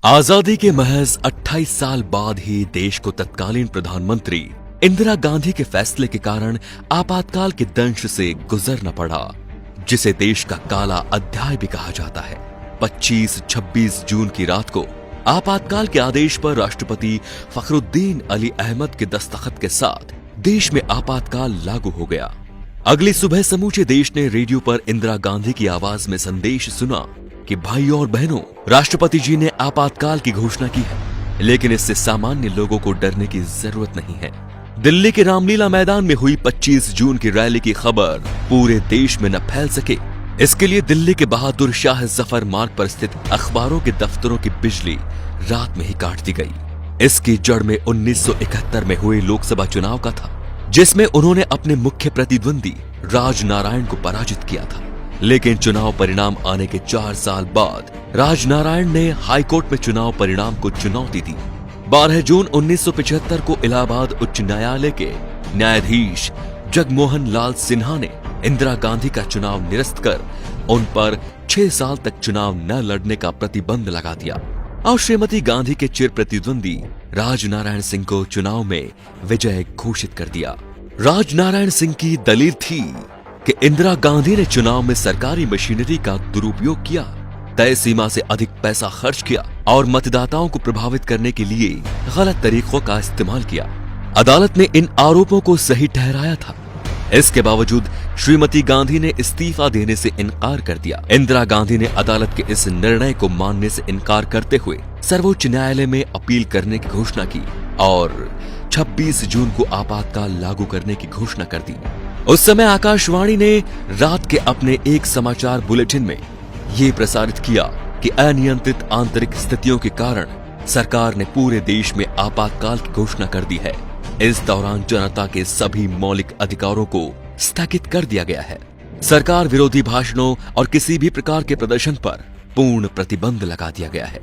आजादी के महज 28 साल बाद ही देश को तत्कालीन प्रधानमंत्री इंदिरा गांधी के फैसले के कारण आपातकाल के दंश से गुजरना पड़ा, जिसे देश का काला अध्याय भी कहा जाता है। 25-26 जून की रात को आपातकाल के आदेश पर राष्ट्रपति फखरुद्दीन अली अहमद के दस्तखत के साथ देश में आपातकाल लागू हो गया। अगली सुबह समूचे देश ने रेडियो पर इंदिरा गांधी की आवाज में संदेश सुना कि भाइयों और बहनों, राष्ट्रपति जी ने आपातकाल की घोषणा की है, लेकिन इससे सामान्य लोगों को डरने की जरूरत नहीं है। दिल्ली के रामलीला मैदान में हुई 25 जून की रैली की खबर पूरे देश में न फैल सके, इसके लिए दिल्ली के बहादुर शाह जफर मार्ग पर स्थित अखबारों के दफ्तरों की बिजली रात में ही काट दी गई। इसकी जड़ में 1971 में हुए लोकसभा चुनाव का था, जिसमें उन्होंने अपने मुख्य प्रतिद्वंदी राजनारायण को पराजित किया था। लेकिन चुनाव परिणाम आने के 4 साल बाद राजनारायण ने हाईकोर्ट में चुनाव परिणाम को चुनौती दी। 12 जून 1975 को इलाहाबाद उच्च न्यायालय के न्यायाधीश जगमोहन लाल सिन्हा ने इंदिरा गांधी का चुनाव निरस्त कर उन पर 6 साल तक चुनाव न लड़ने का प्रतिबंध लगा दिया और श्रीमती गांधी के चिर प्रतिद्वंदी राजनारायण सिंह को चुनाव में विजय घोषित कर दिया। राजनारायण सिंह की दलील थी कि इंदिरा गांधी ने चुनाव में सरकारी मशीनरी का दुरुपयोग किया, तय सीमा से अधिक पैसा खर्च किया और मतदाताओं को प्रभावित करने के लिए गलत तरीकों का इस्तेमाल किया। अदालत ने इन आरोपों को सही ठहराया था। इसके बावजूद श्रीमती गांधी ने इस्तीफा देने से इनकार कर दिया। इंदिरा गांधी ने अदालत के इस निर्णय को मानने से इनकार करते हुए सर्वोच्च न्यायालय में अपील करने की घोषणा की और 26 जून को आपातकाल लागू करने की घोषणा कर दी। उस समय आकाशवाणी ने रात के अपने एक समाचार बुलेटिन में ये प्रसारित किया कि अनियंत्रित आंतरिक स्थितियों के कारण सरकार ने पूरे देश में आपातकाल की घोषणा कर दी है। इस दौरान जनता के सभी मौलिक अधिकारों को स्थगित कर दिया गया है। सरकार विरोधी भाषणों और किसी भी प्रकार के प्रदर्शन पर पूर्ण प्रतिबंध लगा दिया गया है।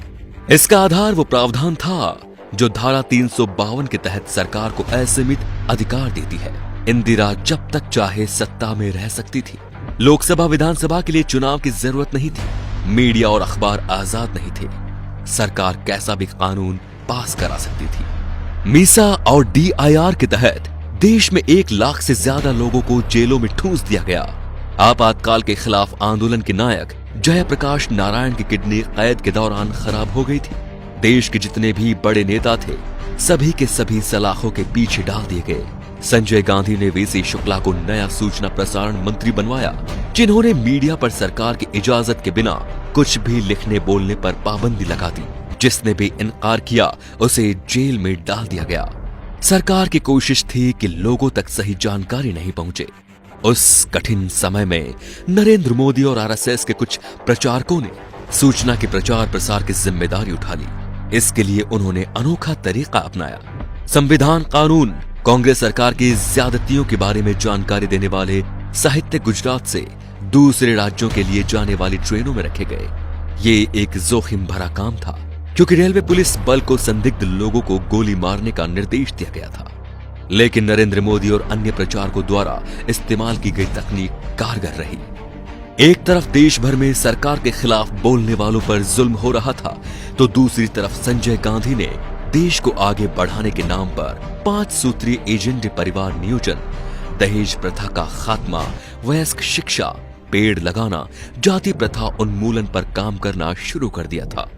इसका आधार वो प्रावधान था जो धारा 352 के तहत सरकार को असीमित अधिकार देती है। इंदिरा जब तक चाहे सत्ता में रह सकती थी। लोकसभा विधानसभा के लिए चुनाव की जरूरत नहीं थी। मीडिया और अखबार आजाद नहीं थे। सरकार कैसा भी कानून पास करा सकती थी। मीसा और DIR के तहत देश में 1 लाख से ज्यादा लोगों को जेलों में ठूंस दिया गया। आपातकाल के खिलाफ आंदोलन के नायक जयप्रकाश नारायण की किडनी कैद के दौरान खराब हो गई थी। देश के जितने भी बड़े नेता थे, सभी के सभी सलाखों के पीछे डाल दिए गए। संजय गांधी ने VC शुक्ला को नया सूचना प्रसारण मंत्री बनवाया, जिन्होंने मीडिया पर सरकार की इजाजत के बिना कुछ भी लिखने बोलने पर पाबंदी लगा दी। जिसने भी इनकार किया उसे जेल में डाल दिया गया। सरकार की कोशिश थी कि लोगों तक सही जानकारी नहीं पहुंचे। उस कठिन समय में नरेंद्र मोदी और RSS के कुछ प्रचारकों ने सूचना के प्रचार प्रसार की जिम्मेदारी उठा ली। इसके लिए उन्होंने अनोखा तरीका अपनाया। संविधान, कानून, कांग्रेस सरकार की ज्यादतियों के बारे में जानकारी देने वाले साहित्य गुजरात से दूसरे राज्यों के लिए जाने वाली ट्रेनों में रखे गए। ये एक जोखिम भरा काम था, क्योंकि रेलवे पुलिस बल को संदिग्ध लोगों को गोली मारने का निर्देश दिया गया था। लेकिन नरेंद्र मोदी और अन्य प्रचारकों द्वारा इस्तेमाल की गई तकनीक कारगर रही। एक तरफ देश भर में सरकार के खिलाफ बोलने वालों पर जुल्म हो रहा था, तो दूसरी तरफ संजय गांधी ने देश को आगे बढ़ाने के नाम पर 5 सूत्रीय एजेंडे परिवार नियोजन, दहेज प्रथा का खात्मा, वयस्क शिक्षा, पेड़ लगाना, जाति प्रथा उन्मूलन पर काम करना शुरू कर दिया था।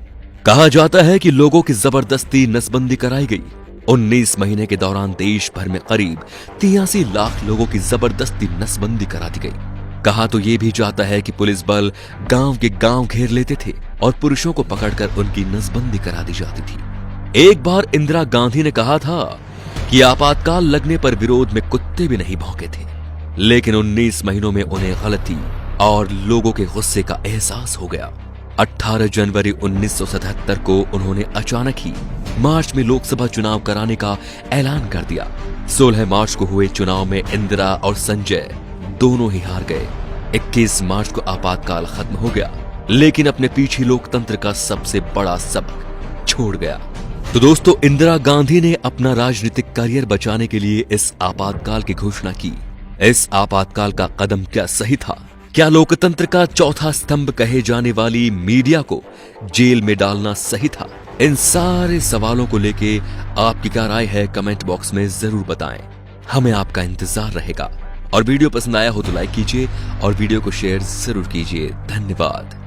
कहा जाता है कि लोगों की जबरदस्ती नसबंदी कराई गई। 19 महीने के दौरान देश भर में करीब 83 लाख लोगों की जबरदस्ती नसबंदी करा दी गई। कहा तो ये भी जाता है कि पुलिस बल गांव के गांव घेर लेते थे और पुरुषों को पकड़कर उनकी नसबंदी करा दी जाती थी। एक बार इंदिरा गांधी ने कहा था कि आपातकाल लगने पर विरोध में कुत्ते भी नहीं भौंके थे, लेकिन 19 महीनों में उन्हें गलती और लोगों के गुस्से का एहसास हो गया। 18 जनवरी 1977 को उन्होंने अचानक ही मार्च में लोकसभा चुनाव कराने का ऐलान कर दिया। 16 मार्च को हुए चुनाव में इंदिरा और संजय दोनों ही हार गए। 21 मार्च को आपातकाल खत्म हो गया, लेकिन अपने पीछे लोकतंत्र का सबसे बड़ा सबक छोड़ गया। तो दोस्तों, इंदिरा गांधी ने अपना राजनीतिक करियर बचाने के लिए इस आपातकाल की घोषणा की। इस आपातकाल का कदम क्या सही था? क्या लोकतंत्र का चौथा स्तंभ कहे जाने वाली मीडिया को जेल में डालना सही था? इन सारे सवालों को लेके आपकी क्या राय है कमेंट बॉक्स में जरूर बताएं। हमें आपका इंतजार रहेगा। और वीडियो पसंद आया हो तो लाइक कीजिए और वीडियो को शेयर जरूर कीजिए। धन्यवाद।